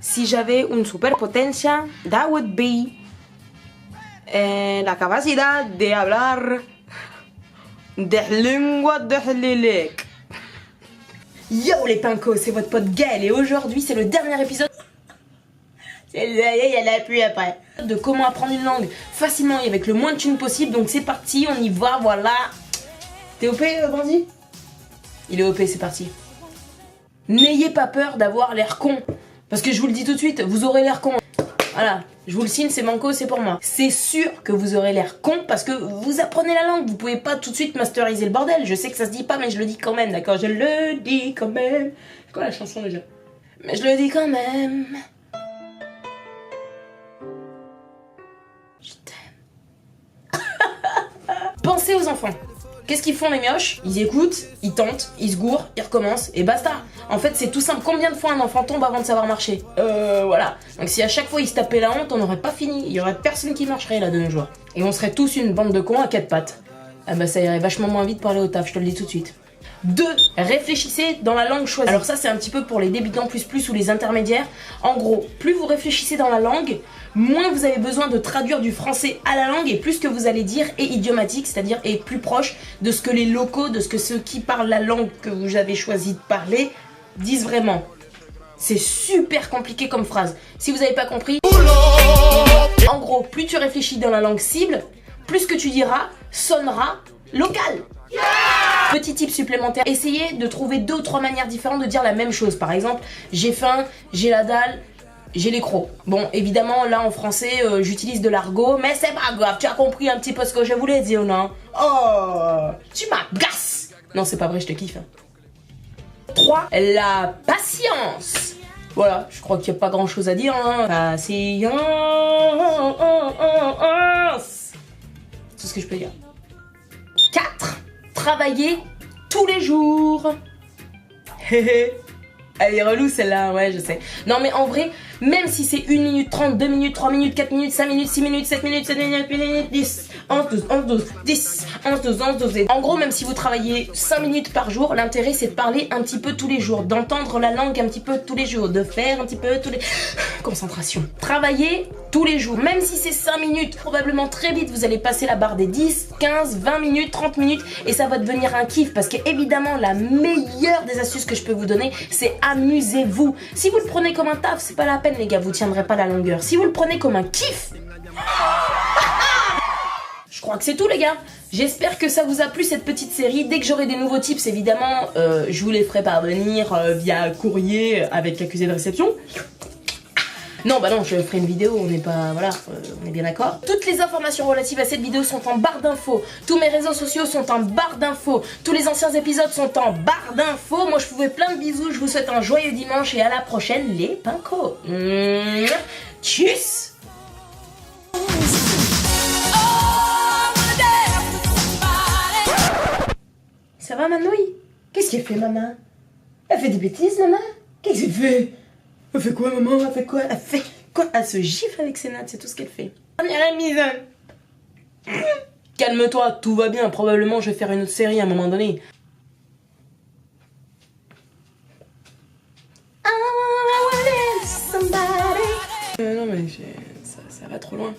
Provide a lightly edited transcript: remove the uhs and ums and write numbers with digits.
Si j'avais une superpotencia, that would be la capacidad de hablar des lengua de l'élec. Yo les pincos, c'est votre pote Gaël et aujourd'hui c'est le dernier épisode. Il y en a plus après. De comment apprendre une langue facilement et avec le moins de thunes possible. Donc c'est parti, on y va, voilà. T'es OP, Brandy? Il est OP, c'est parti. N'ayez pas peur d'avoir l'air con. Parce que je vous le dis tout de suite, vous aurez l'air con. Voilà, je vous le signe, c'est manco, c'est pour moi. C'est sûr que vous aurez l'air con parce que vous apprenez la langue. Vous pouvez pas tout de suite masteriser le bordel. Je sais que ça se dit pas, mais je le dis quand même, d'accord? Je le dis quand même. C'est quoi la chanson déjà? Mais je le dis quand même. Je t'aime. Pensez aux enfants. Qu'est-ce qu'ils font les mioches? Ils écoutent, ils tentent, ils se gourrent, ils recommencent et basta. En fait c'est tout simple. Combien de fois un enfant tombe avant de savoir marcher? Voilà. Donc si à chaque fois il se tapait la honte, on n'aurait pas fini. Il y aurait personne qui marcherait là de nos jours. Et on serait tous une bande de cons à quatre pattes. Ah bah ça irait vachement moins vite pour aller au taf, je te le dis tout de suite. 2. Réfléchissez dans la langue choisie. Alors ça c'est un petit peu pour les débutants plus ou les intermédiaires. En gros, plus vous réfléchissez dans la langue, moins vous avez besoin de traduire du français à la langue et plus ce que vous allez dire est idiomatique, c'est-à-dire est plus proche de ce que les locaux, de ce que ceux qui parlent la langue que vous avez choisi de parler disent vraiment. C'est super compliqué comme phrase. Si vous n'avez pas compris, en gros, plus tu réfléchis dans la langue cible, plus ce que tu diras sonnera local. Petit tip supplémentaire, essayez de trouver 2 ou 3 manières différentes de dire la même chose. Par exemple, j'ai faim, j'ai la dalle, j'ai les crocs. Bon, évidemment, là en français, j'utilise de l'argot, mais c'est pas grave, tu as compris un petit peu ce que je voulais dire, non? Oh, tu m'agaces! Non, c'est pas vrai, je te kiffe. 3. La patience. Voilà, je crois qu'il n'y a pas grand chose à dire, hein. Patience. C'est tout ce que je peux dire. 4. Travailler tous les jours. Elle est relou celle-là, ouais je sais. Non mais en vrai, même si c'est 1 minute 30, 2 minutes, 3 minutes, 4 minutes, 5 minutes, 6 minutes, 7 minutes, 7 minutes, 8 minutes, 10, 11, 12, 11, 12, 10, 11, 12, 11, 12. En gros, même si vous travaillez 5 minutes par jour, l'intérêt c'est de parler un petit peu tous les jours, d'entendre la langue un petit peu tous les jours, de faire un petit peu tous les... Concentration. Travailler tous les jours, même si c'est 5 minutes, probablement très vite vous allez passer la barre des 10, 15, 20 minutes, 30 minutes et ça va devenir un kiff parce que évidemment la meilleure des astuces que je peux vous donner c'est amusez-vous. Si vous le prenez comme un taf, c'est pas la peine les gars, vous tiendrez pas la longueur. Si vous le prenez comme un kiff, je crois que c'est tout les gars. J'espère que ça vous a plu cette petite série. Dès que j'aurai des nouveaux tips évidemment, je vous les ferai parvenir via courrier avec accusé de réception. Non bah non, je ferai une vidéo, on n'est pas... Voilà, on est bien d'accord. Toutes les informations relatives à cette vidéo sont en barre d'infos. Tous mes réseaux sociaux sont en barre d'infos. Tous les anciens épisodes sont en barre d'infos. Moi je vous fais plein de bisous, je vous souhaite un joyeux dimanche et à la prochaine les pincos. Tchuss. Ça va Manouille? Qu'est-ce qu'elle fait maman? Elle fait des bêtises maman? Qu'est-ce qu'elle fait? Elle fait quoi maman? Elle fait quoi? Elle fait quoi? Elle se gifle avec ses nattes, c'est tout ce qu'elle fait. Première épisode. Calme-toi, tout va bien, probablement je vais faire une autre série à un moment donné. Non mais ça va trop loin.